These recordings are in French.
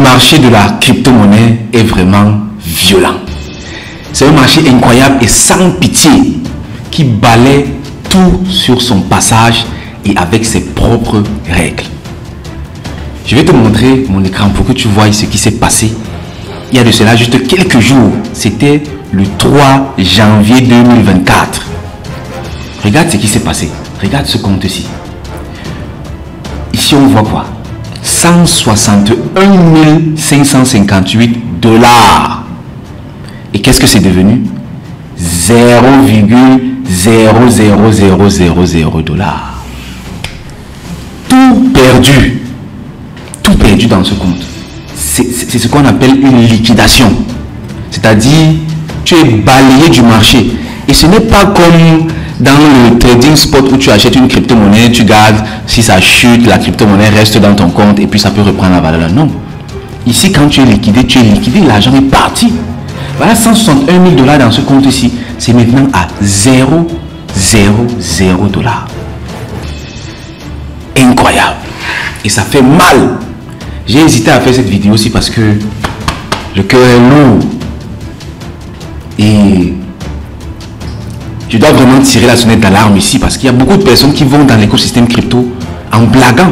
marché de la crypto-monnaie est vraiment violent. C'est un marché incroyable et sans pitié qui balaie tout sur son passage et avec ses propres règles. Je vais te montrer mon écran pour que tu vois ce qui s'est passé. Il y a de cela juste quelques jours. C'était le 3 janvier 2024. Regarde ce qui s'est passé. Regarde ce compte-ci. Ici, on voit quoi? 161 558 $. Et qu'est-ce que c'est devenu? 0,00000 $. Tout perdu. Tout perdu dans ce compte. C'est ce qu'on appelle une liquidation. C'est-à-dire, tu es balayé du marché. Et ce n'est pas comme dans le trading spot où tu achètes une crypto-monnaie, tu gardes, si ça chute, la crypto-monnaie reste dans ton compte et puis ça peut reprendre la valeur. Non. Ici, quand tu es liquidé, l'argent est parti. Voilà 161 000 $ dans ce compte ici. C'est maintenant à 0,00 $. Incroyable. Et ça fait mal. J'ai hésité à faire cette vidéo aussi parce que le cœur est lourd. Et je dois vraiment tirer la sonnette d'alarme ici parce qu'il y a beaucoup de personnes qui vont dans l'écosystème crypto en blaguant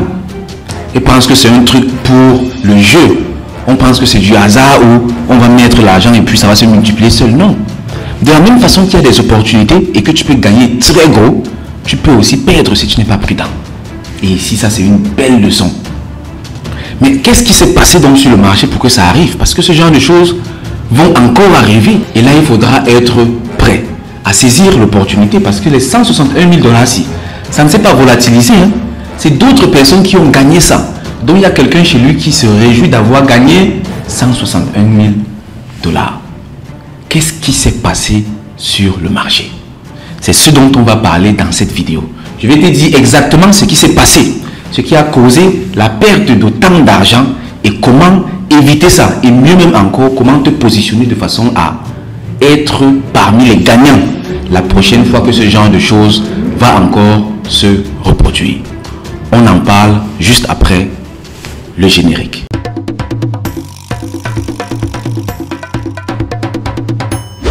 et pensent que c'est un truc pour le jeu. On pense que c'est du hasard où on va mettre l'argent et puis ça va se multiplier seul. Non. De la même façon qu'il y a des opportunités et que tu peux gagner très gros, tu peux aussi perdre si tu n'es pas prudent. Et ici, ça c'est une belle leçon. Mais qu'est-ce qui s'est passé donc sur le marché pour que ça arrive? Parce que ce genre de choses vont encore arriver. Et là, il faudra être prêt à saisir l'opportunité parce que les 161 000 $, si ça ne s'est pas volatilisé, hein. C'est d'autres personnes qui ont gagné ça. Donc il y a quelqu'un chez lui qui se réjouit d'avoir gagné 161 000 $. Qu'est-ce qui s'est passé sur le marché? C'est ce dont on va parler dans cette vidéo. Je vais te dire exactement ce qui s'est passé, ce qui a causé la perte d'autant d'argent et comment éviter ça. Et mieux même encore, comment te positionner de façon à être parmi les gagnants la prochaine fois que ce genre de choses va encore se reproduire. On en parle juste après le générique.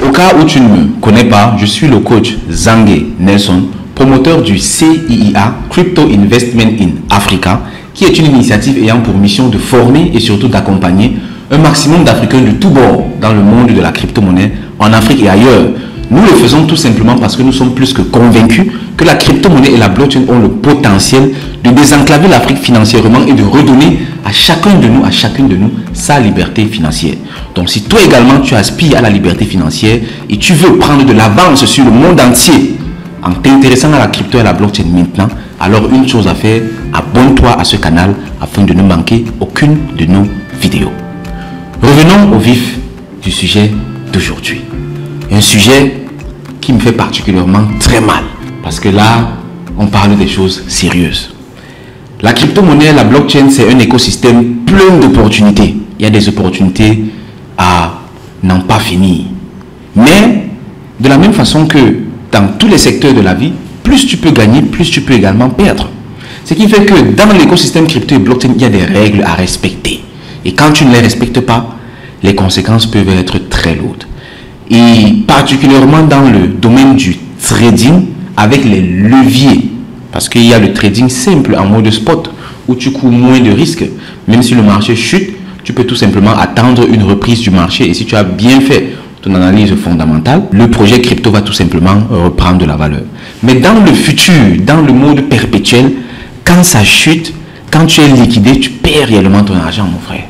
Au cas où tu ne me connais pas, je suis le coach Zangé Nelson, promoteur du CIIA, Crypto Investment in Africa, qui est une initiative ayant pour mission de former et surtout d'accompagner un maximum d'Africains de tous bords dans le monde de la crypto-monnaie, en Afrique et ailleurs. Nous le faisons tout simplement parce que nous sommes plus que convaincus que la crypto-monnaie et la blockchain ont le potentiel de désenclaver l'Afrique financièrement et de redonner à chacun de nous, à chacune de nous, sa liberté financière. Donc si toi également tu aspires à la liberté financière et tu veux prendre de l'avance sur le monde entier en t'intéressant à la crypto et à la blockchain maintenant, alors une chose à faire, abonne-toi à ce canal afin de ne manquer aucune de nos vidéos. Revenons au vif du sujet d'aujourd'hui. Un sujet qui me fait particulièrement très mal parce que là, on parle des choses sérieuses. La crypto-monnaie, la blockchain, c'est un écosystème plein d'opportunités. Il y a des opportunités à n'en pas finir. Mais de la même façon que dans tous les secteurs de la vie, plus tu peux gagner, plus tu peux également perdre. Ce qui fait que dans l'écosystème crypto et blockchain, il y a des règles à respecter. Et quand tu ne les respectes pas, les conséquences peuvent être très lourdes. Et particulièrement dans le domaine du trading avec les leviers. Parce qu'il y a le trading simple en mode spot où tu cours moins de risques. Même si le marché chute, tu peux tout simplement attendre une reprise du marché. Et si tu as bien fait ton analyse fondamentale, le projet crypto va tout simplement reprendre de la valeur. Mais dans le futur, dans le mode perpétuel, quand ça chute, quand tu es liquidé, tu perds réellement ton argent, mon frère.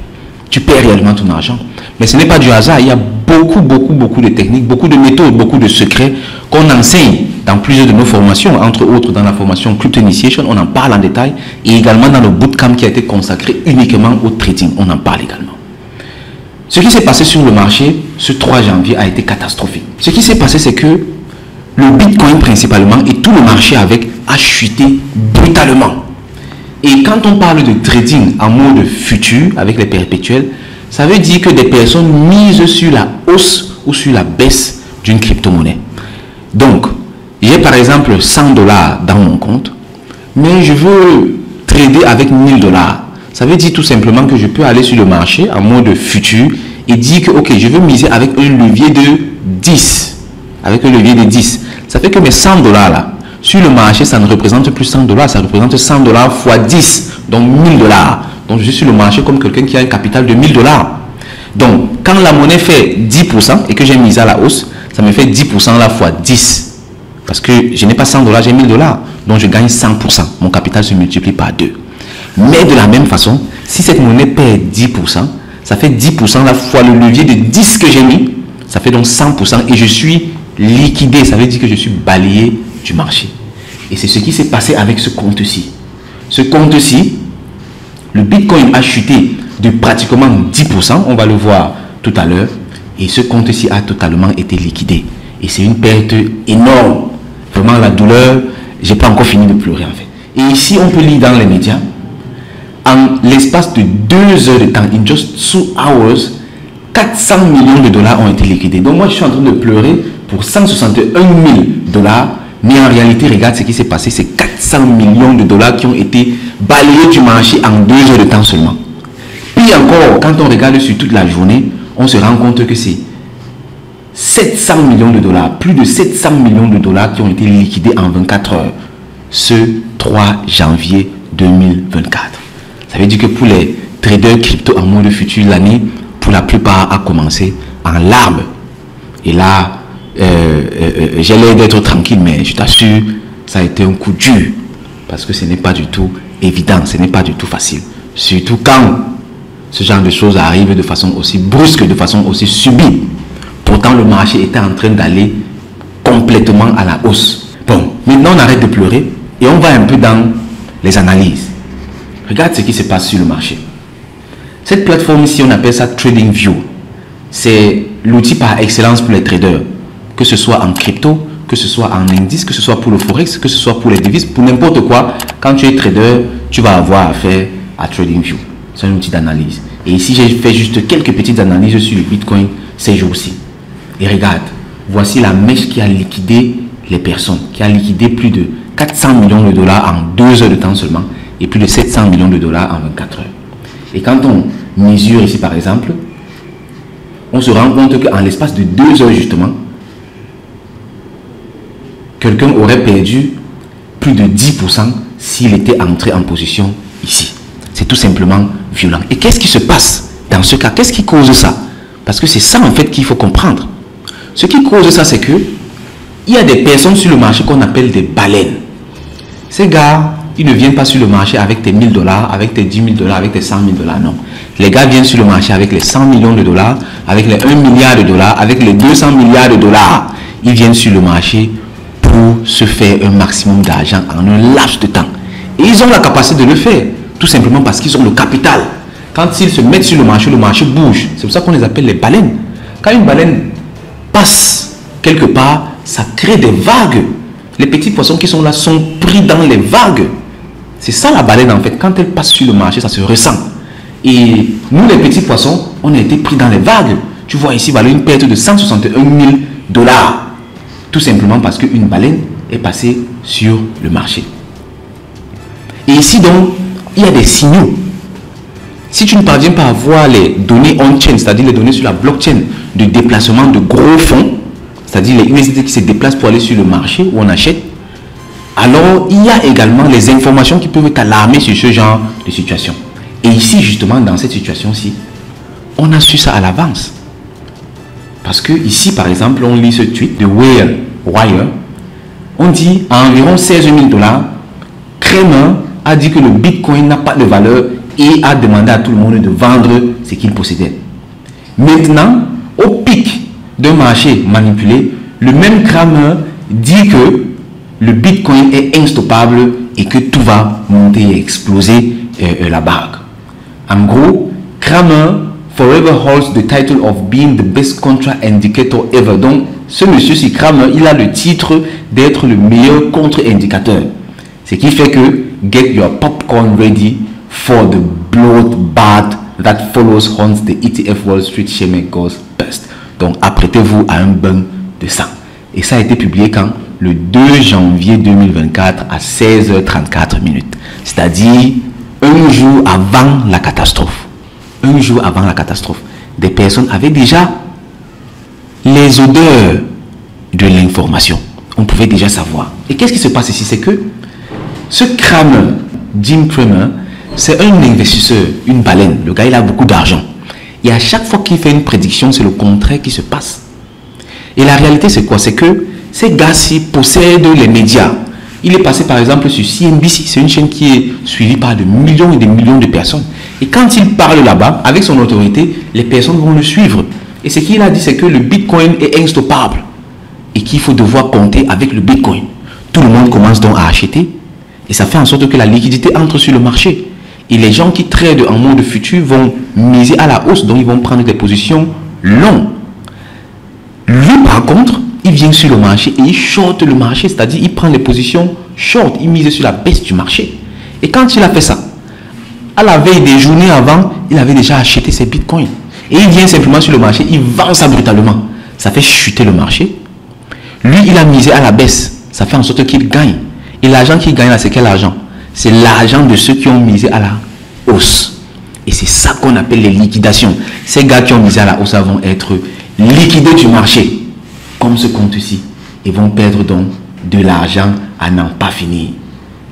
Tu perds réellement ton argent. Mais ce n'est pas du hasard. Il y a beaucoup de techniques, beaucoup de méthodes, beaucoup de secrets qu'on enseigne dans plusieurs de nos formations, entre autres dans la formation Crypto Initiation, on en parle en détail, et également dans le bootcamp qui a été consacré uniquement au trading, on en parle également. Ce qui s'est passé sur le marché ce 3 janvier a été catastrophique. Ce qui s'est passé, c'est que le Bitcoin principalement et tout le marché avec a chuté brutalement. Et quand on parle de trading en mode futur avec les perpétuels, ça veut dire que des personnes misent sur la hausse ou sur la baisse d'une crypto-monnaie. Donc, j'ai par exemple 100 $ dans mon compte, mais je veux trader avec 1000 $. Ça veut dire tout simplement que je peux aller sur le marché en mode futur et dire que, ok, je veux miser avec un levier de 10. Avec un levier de 10. Ça fait que mes 100 dollars là, sur le marché, ça ne représente plus 100 dollars, ça représente 100 dollars fois 10, donc 1000 dollars. Donc je suis sur le marché comme quelqu'un qui a un capital de 1000 dollars. Donc quand la monnaie fait 10% et que j'ai misé à la hausse, ça me fait 10% là fois 10. Parce que je n'ai pas 100 dollars, j'ai 1000 dollars. Donc je gagne 100%. Mon capital se multiplie par 2. Mais de la même façon, si cette monnaie perd 10%, ça fait 10% la fois le levier de 10 que j'ai mis. Ça fait donc 100% et je suis liquidé. Ça veut dire que je suis balayé du marché. Et c'est ce qui s'est passé avec ce compte-ci. Ce compte-ci, le Bitcoin a chuté de pratiquement 10%. On va le voir tout à l'heure. Et ce compte-ci a totalement été liquidé. Et c'est une perte énorme. Vraiment la douleur, j'ai pas encore fini de pleurer en fait. Et ici, on peut lire dans les médias, en l'espace de 2 heures de temps, in just 2 hours, 400 millions de dollars ont été liquidés. Donc moi, je suis en train de pleurer pour 161 000 dollars. Mais en réalité, regarde ce qui s'est passé, c'est 400 millions de dollars qui ont été balayés du marché en 2 heures de temps seulement. Puis encore, quand on regarde sur toute la journée, on se rend compte que c'est 700 millions de dollars, plus de 700 millions de dollars qui ont été liquidés en 24 heures, ce 3 janvier 2024. Ça veut dire que pour les traders crypto en mode futur, l'année, pour la plupart, a commencé en larmes. Et là, j'ai l'air d'être tranquille, mais je t'assure, ça a été un coup dur. Parce que ce n'est pas du tout évident, ce n'est pas du tout facile. Surtout quand ce genre de choses arrivent de façon aussi brusque, de façon aussi subie. Pourtant, le marché était en train d'aller complètement à la hausse. Bon, maintenant on arrête de pleurer et on va un peu dans les analyses. Regarde ce qui se passe sur le marché. Cette plateforme ici, on appelle ça TradingView. C'est l'outil par excellence pour les traders. Que ce soit en crypto, que ce soit en indice, que ce soit pour le forex, que ce soit pour les devises, pour n'importe quoi. Quand tu es trader, tu vas avoir affaire à TradingView. C'est un outil d'analyse. Et ici, j'ai fait juste quelques petites analyses sur le Bitcoin ces jours-ci. Et regarde, voici la mèche qui a liquidé les personnes, qui a liquidé plus de 400 millions de dollars en 2 heures de temps seulement et plus de 700 millions de dollars en 24 heures. Et quand on mesure ici par exemple, on se rend compte qu'en l'espace de 2 heures justement, quelqu'un aurait perdu plus de 10% s'il était entré en position ici. C'est tout simplement violent. Et qu'est-ce qui se passe dans ce cas? Qu'est-ce qui cause ça? Parce que c'est ça en fait qu'il faut comprendre. Ce qui cause ça, c'est que il y a des personnes sur le marché qu'on appelle des baleines. Ces gars, ils ne viennent pas sur le marché avec tes 1000 dollars, avec tes 10 000 dollars, avec tes 100 000 dollars, non. Les gars viennent sur le marché avec les 100 millions de dollars, avec les 1 milliard de dollars, avec les 200 milliards de dollars. Ils viennent sur le marché pour se faire un maximum d'argent en un laps de temps. Et ils ont la capacité de le faire, tout simplement parce qu'ils ont le capital. Quand ils se mettent sur le marché bouge. C'est pour ça qu'on les appelle les baleines. Quand une baleine passe quelque part, ça crée des vagues. Les petits poissons qui sont là sont pris dans les vagues. C'est ça la baleine en fait. Quand elle passe sur le marché, ça se ressent. Et nous les petits poissons, on a été pris dans les vagues. Tu vois ici, voilà une perte de 161 000 dollars. Tout simplement parce qu'une baleine est passée sur le marché. Et ici donc, il y a des signaux. Si tu ne parviens pas à voir les données on-chain, c'est-à-dire les données sur la blockchain de déplacement de gros fonds, c'est-à-dire les USDT qui se déplacent pour aller sur le marché où on achète, alors il y a également les informations qui peuvent t'alarmer sur ce genre de situation. Et ici, justement, dans cette situation-ci, on a su ça à l'avance. Parce que ici, par exemple, on lit ce tweet de Wire. On dit à environ 16 000 dollars, Kramer a dit que le Bitcoin n'a pas de valeur et a demandé à tout le monde de vendre ce qu'il possédait. Maintenant, au pic d'un marché manipulé, le même Kramer dit que le Bitcoin est instoppable et que tout va monter et exploser la barque. En gros, Kramer forever holds the title of being the best contra indicator ever. Donc, ce monsieur-ci, Kramer, il a le titre d'être le meilleur contre-indicateur. Ce qui fait que get your popcorn ready for the bloodbath that follows once the ETF Wall Street share goes bust. Donc, apprêtez-vous à un bain de sang. Et ça a été publié quand? Le 2 janvier 2024 à 16h34 minutes. C'est-à-dire un jour avant la catastrophe, des personnes avaient déjà les odeurs de l'information. On pouvait déjà savoir. Et qu'est-ce qui se passe ici? C'est que ce Cramer, Jim Cramer, c'est un investisseur, une baleine. Le gars, il a beaucoup d'argent. Et à chaque fois qu'il fait une prédiction, c'est le contraire qui se passe. Et la réalité, c'est quoi? C'est que ces gars-ci possèdent les médias. Il est passé par exemple sur CNBC. C'est une chaîne qui est suivie par de millions et des millions de personnes. Et quand il parle là-bas, avec son autorité, les personnes vont le suivre. Et ce qu'il a dit, c'est que le Bitcoin est instoppable. Et qu'il faut devoir compter avec le Bitcoin. Tout le monde commence donc à acheter. Et ça fait en sorte que la liquidité entre sur le marché. Et les gens qui tradent en mode futur vont miser à la hausse. Donc ils vont prendre des positions longues. Lui par contre, il vient sur le marché et il short le marché. C'est-à-dire il prend les positions short. Il mise sur la baisse du marché. Et quand il a fait ça, à la veille des journées avant, il avait déjà acheté ses bitcoins. Et il vient simplement sur le marché, il vend ça brutalement. Ça fait chuter le marché. Lui, il a misé à la baisse. Ça fait en sorte qu'il gagne. Et l'argent qu'il gagne là, c'est quel argent? C'est l'argent de ceux qui ont misé à la hausse. Et c'est ça qu'on appelle les liquidations. Ces gars qui ont misé à la hausse vont être liquidés du marché, comme ce compte ici. Ils vont perdre donc de l'argent à n'en pas finir.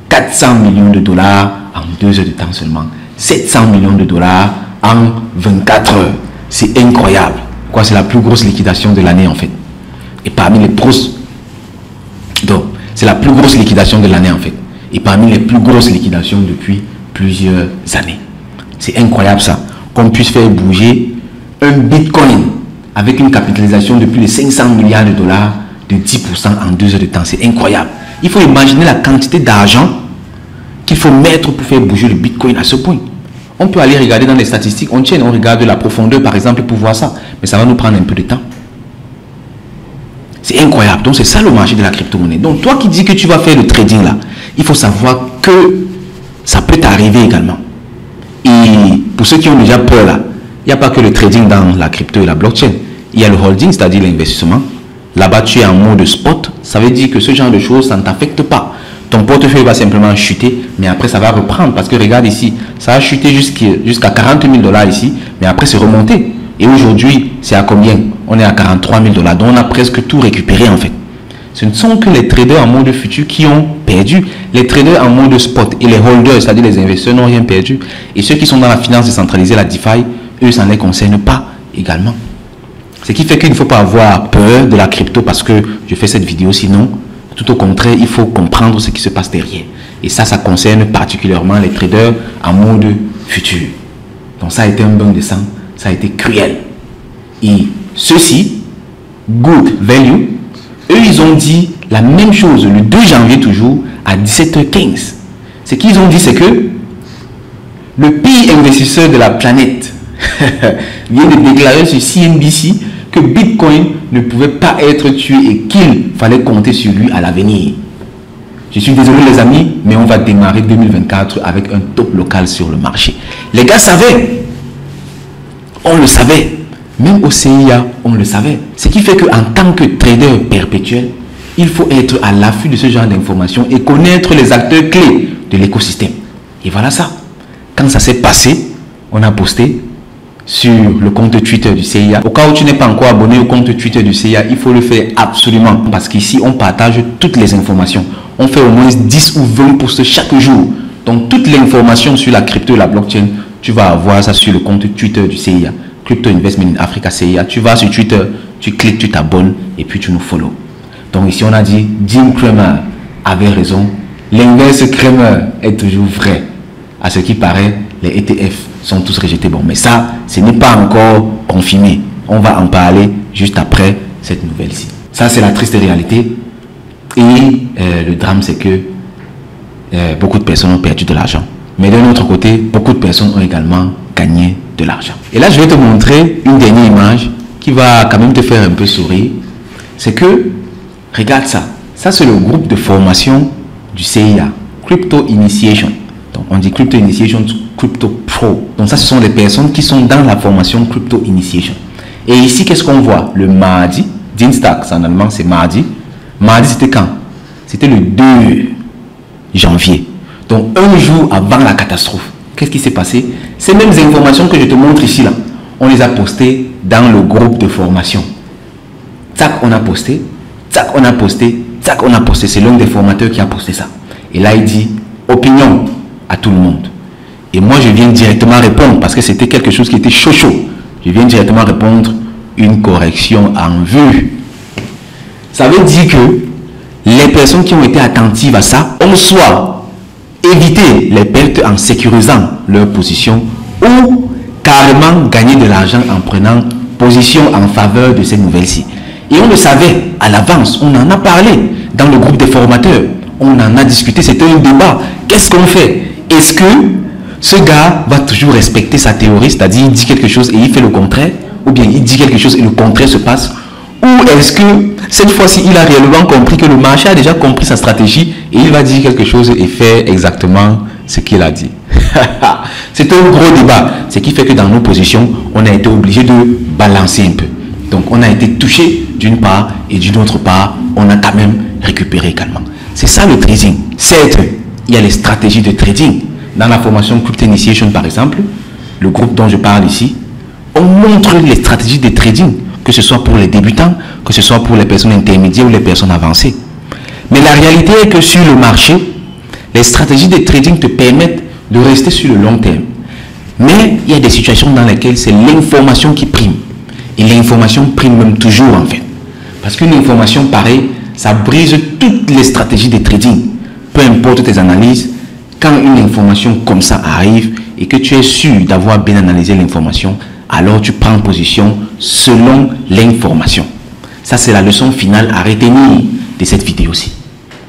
400 millions de dollars en 2 heures de temps seulement. 700 millions de dollars en 24 heures. C'est incroyable. Quoi, c'est la plus grosse liquidation de l'année en fait. Et parmi les grosses... Donc, c'est la plus grosse liquidation de l'année en fait. Et parmi les plus grosses liquidations depuis plusieurs années. C'est incroyable ça. Qu'on puisse faire bouger un Bitcoin avec une capitalisation de plus de 500 milliards de dollars de 10% en 2 heures de temps. C'est incroyable. Il faut imaginer la quantité d'argent qu'il faut mettre pour faire bouger le Bitcoin à ce point. On peut aller regarder dans les statistiques. On regarde la profondeur par exemple pour voir ça. Mais ça va nous prendre un peu de temps. C'est incroyable. Donc c'est ça le marché de la crypto-monnaie. Donc toi qui dis que tu vas faire le trading là, il faut savoir que ça peut t'arriver également. Et pour ceux qui ont déjà peur là, il n'y a pas que le trading dans la crypto et la blockchain. Il y a le holding, c'est-à-dire l'investissement. Là-bas, tu es en mode spot. Ça veut dire que ce genre de choses, ça ne t'affecte pas. Ton portefeuille va simplement chuter, mais après, ça va reprendre. Parce que regarde ici, ça a chuté jusqu'à 40 000 dollars ici, mais après, c'est remonté. Et aujourd'hui, c'est à combien? On est à 43 000 dollars. Donc, on a presque tout récupéré en fait. Ce ne sont que les traders en mode futur qui ont perdu. Les traders en mode spot et les holders, c'est-à-dire les investisseurs, n'ont rien perdu. Et ceux qui sont dans la finance décentralisée, la DeFi, eux, ça ne les concerne pas également. Ce qui fait qu'il ne faut pas avoir peur de la crypto parce que je fais cette vidéo. Sinon, tout au contraire, il faut comprendre ce qui se passe derrière. Et ça concerne particulièrement les traders en mode futur. Donc ça a été un bain de sang. Ça a été cruel. Et ceux-ci, Good Value, eux, ils ont dit la même chose le 2 janvier toujours à 17h15. Ce qu'ils ont dit, c'est que le pays investisseur de la planète vient de déclarer sur CNBC que Bitcoin ne pouvait pas être tué et qu'il fallait compter sur lui à l'avenir. Je suis désolé les amis, mais on va démarrer 2024 avec un top local sur le marché. Les gars savaient. On le savait. Même au CIA, on le savait. Ce qui fait qu'en tant que trader perpétuel, il faut être à l'affût de ce genre d'informations et connaître les acteurs clés de l'écosystème. Et voilà ça. Quand ça s'est passé, on a posté sur le compte Twitter du CIA. Au cas où tu n'es pas encore abonné au compte Twitter du CIA, il faut le faire absolument. Parce qu'ici, on partage toutes les informations. On fait au moins 10 ou 20 posts chaque jour. Donc, toute l'information sur la crypto et la blockchain, tu vas avoir ça sur le compte Twitter du CIA. Crypto Investment in Africa CIA. Tu vas sur Twitter, tu cliques, tu t'abonnes et puis tu nous follow. Donc ici, on a dit Jim Cramer avait raison. L'inverse Cramer est toujours vrai. À ce qui paraît, les ETF sont tous rejetés. Bon, mais ça, ce n'est pas encore confirmé. On va en parler juste après cette nouvelle-ci. Ça, c'est la triste réalité. Et le drame, c'est que beaucoup de personnes ont perdu de l'argent. Mais d'un autre côté, beaucoup de personnes ont également gagné de l'argent. Et là, je vais te montrer une dernière image qui va quand même te faire un peu sourire. C'est que, regarde ça. Ça, c'est le groupe de formation du CIA, Crypto Initiation. Donc, on dit Crypto Initiation, Crypto Pro. Donc, ça, ce sont les personnes qui sont dans la formation Crypto Initiation. Et ici, qu'est-ce qu'on voit? Le mardi, Dienstag, en allemand, c'est mardi. Mardi, c'était quand? C'était le 2 janvier. Donc, un jour avant la catastrophe. qu'est-ce qui s'est passé? Ces mêmes informations que je te montre ici, là, on les a postées dans le groupe de formation. Tac, on a posté, tac, on a posté, tac, on a posté. C'est l'un des formateurs qui a posté ça. Et là, il dit opinion à tout le monde. Et moi, je viens directement répondre parce que c'était quelque chose qui était chaud. Je viens directement répondre une correction en vue. Ça veut dire que les personnes qui ont été attentives à ça ont soit évité les pertes en sécurisant leur position ou carrément gagné de l'argent en prenant position en faveur de ces nouvelles-ci. Et on le savait à l'avance, on en a parlé dans le groupe des formateurs, on en a discuté, c'était un débat. Qu'est-ce qu'on fait? Est-ce que ce gars va toujours respecter sa théorie, c'est-à-dire il dit quelque chose et il fait le contraire, ou bien il dit quelque chose et le contraire se passe? Ou est-ce que cette fois-ci il a réellement compris que le marché a déjà compris sa stratégie et il va dire quelque chose et faire exactement ce qu'il a dit? C'est un gros débat, ce qui fait que dans nos positions, on a été obligé de balancer un peu. Donc on a été touché d'une part et d'une autre part, on a quand même récupéré également. C'est ça le trading. Certes, il y a les stratégies de trading. Dans la formation Crypto Initiation par exemple, le groupe dont je parle ici, on montre les stratégies de trading, que ce soit pour les débutants, que ce soit pour les personnes intermédiaires ou les personnes avancées. Mais la réalité est que sur le marché, les stratégies de trading te permettent de rester sur le long terme. Mais il y a des situations dans lesquelles c'est l'information qui prime. Et l'information prime même toujours en fait. Parce qu'une information pareille, ça brise toutes les stratégies de trading. Peu importe tes analyses, quand une information comme ça arrive et que tu es sûr d'avoir bien analysé l'information, alors tu prends position selon l'information. Ça, c'est la leçon finale à retenir de cette vidéo-ci.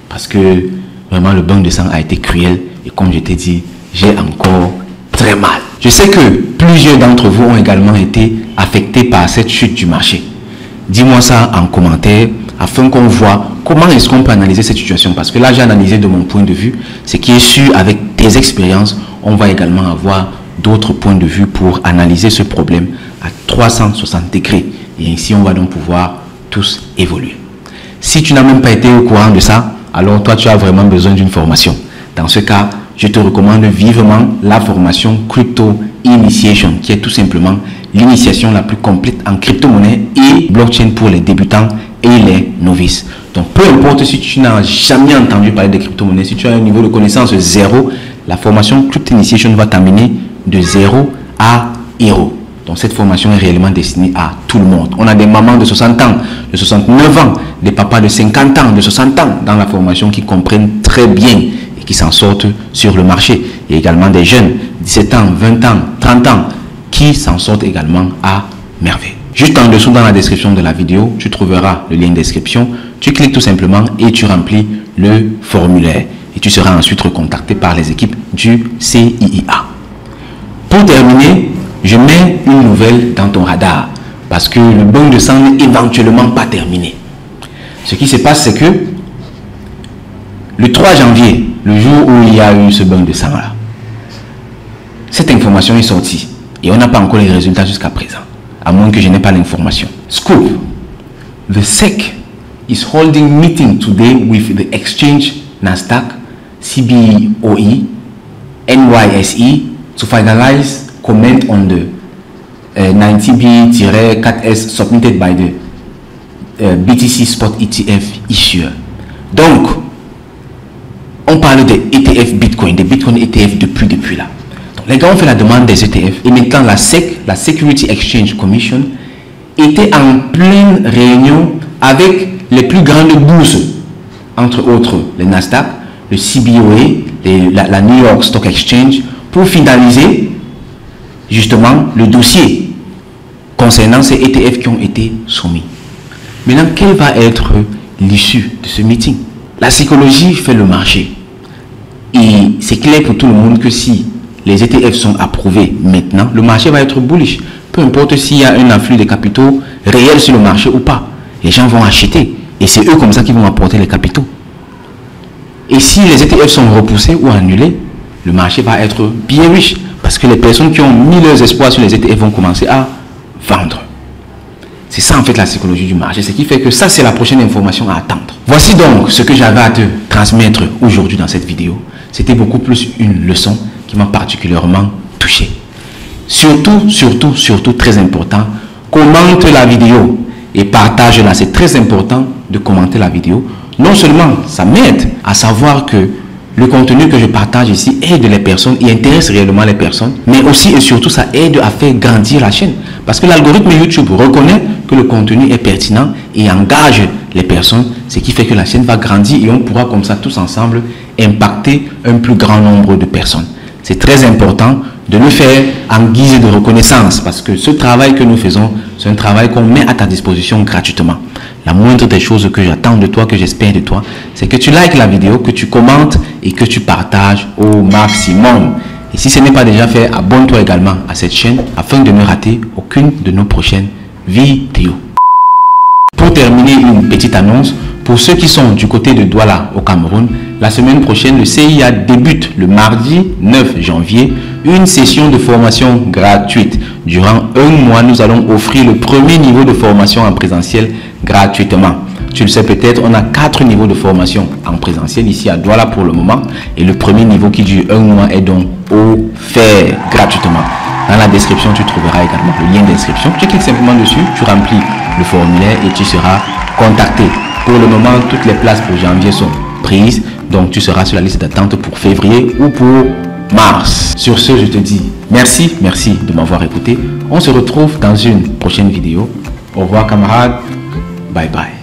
Parce que vraiment, le bain de sang a été cruel. Et comme je t'ai dit, j'ai encore très mal. Je sais que plusieurs d'entre vous ont également été affectés par cette chute du marché. Dis-moi ça en commentaire afin qu'on voit comment est-ce qu'on peut analyser cette situation. Parce que là, j'ai analysé de mon point de vue. Ce qui est sûr, avec tes expériences, on va également avoir d'autres points de vue pour analyser ce problème à 360 degrés. Et ainsi, on va donc pouvoir tous évoluer. Si tu n'as même pas été au courant de ça, alors toi, tu as vraiment besoin d'une formation. Dans ce cas, je te recommande vivement la formation Crypto Initiation, qui est tout simplement l'initiation la plus complète en crypto-monnaie et blockchain pour les débutants et les novices. Donc, peu importe si tu n'as jamais entendu parler de crypto-monnaie, si tu as un niveau de connaissance zéro, la formation Crypto Initiation va t'amener de 0 à héros. Donc, cette formation est réellement destinée à tout le monde. On a des mamans de 60 ans, de 69 ans, des papas de 50 ans, de 60 ans dans la formation qui comprennent très bien et qui s'en sortent sur le marché. Il y a également des jeunes, 17 ans, 20 ans, 30 ans, qui s'en sortent également à merveille. Juste en dessous dans la description de la vidéo, tu trouveras le lien de description. Tu cliques tout simplement et tu remplis le formulaire. Et tu seras ensuite recontacté par les équipes du CIIA. Pour terminer, je mets une nouvelle dans ton radar parce que le bain de sang n'est éventuellement pas terminé. Ce qui se passe, c'est que le 3 janvier, le jour où il y a eu ce bain de sang là, cette information est sortie et on n'a pas encore les résultats jusqu'à présent, à moins que je n'ai pas l'information. Scoop, the SEC is holding meeting today with the exchange Nasdaq, CBOE, NYSE to finalize comment on the 90B-4S submitted by the BTC Spot ETF issuer. Donc, on parle des ETF Bitcoin, des Bitcoin ETF depuis là. Donc, les gars ont fait la demande des ETF et maintenant la SEC, la Security Exchange Commission, était en pleine réunion avec les plus grandes bourses, entre autres le Nasdaq, le CBOE, la New York Stock Exchange, pour finaliser justement le dossier concernant ces ETF qui ont été soumis. Maintenant, quelle va être l'issue de ce meeting? La psychologie fait le marché. Et c'est clair pour tout le monde que si les ETF sont approuvés maintenant, le marché va être bullish. Peu importe s'il y a un afflux de capitaux réel sur le marché ou pas. Les gens vont acheter. Et c'est eux comme ça qui vont apporter les capitaux. Et si les ETF sont repoussés ou annulés, le marché va être bien riche. Parce que les personnes qui ont mis leurs espoirs sur les ETF vont commencer à vendre. C'est ça en fait la psychologie du marché. Ce qui fait que ça, c'est la prochaine information à attendre. Voici donc ce que j'avais à te transmettre aujourd'hui dans cette vidéo. C'était beaucoup plus une leçon qui m'a particulièrement touché. Surtout, très important, commente la vidéo et partage-la. C'est très important de commenter la vidéo. Non seulement ça m'aide à savoir que le contenu que je partage ici aide les personnes et intéresse réellement les personnes, mais aussi et surtout ça aide à faire grandir la chaîne. Parce que l'algorithme YouTube reconnaît que le contenu est pertinent et engage les personnes, ce qui fait que la chaîne va grandir et on pourra comme ça tous ensemble impacter un plus grand nombre de personnes. C'est très important de le faire en guise de reconnaissance parce que ce travail que nous faisons, c'est un travail qu'on met à ta disposition gratuitement. La moindre des choses que j'attends de toi, que j'espère de toi, c'est que tu likes la vidéo, que tu commentes et que tu partages au maximum. Et si ce n'est pas déjà fait, abonne-toi également à cette chaîne afin de ne rater aucune de nos prochaines vidéos. Pour terminer, une petite annonce. Pour ceux qui sont du côté de Douala au Cameroun, la semaine prochaine, le CIA débute le mardi 9 janvier une session de formation gratuite. Durant un mois, nous allons offrir le premier niveau de formation en présentiel gratuitement. Tu le sais peut-être, on a 4 niveaux de formation en présentiel ici à Douala pour le moment. Et le premier niveau qui dure un mois est donc offert gratuitement. Dans la description, tu trouveras également le lien d'inscription. Tu cliques simplement dessus, tu remplis le formulaire et tu seras contacté. Pour le moment, toutes les places pour janvier sont prises. Donc, tu seras sur la liste d'attente pour février ou pour mars. Sur ce, je te dis merci de m'avoir écouté. On se retrouve dans une prochaine vidéo. Au revoir camarades. Bye bye.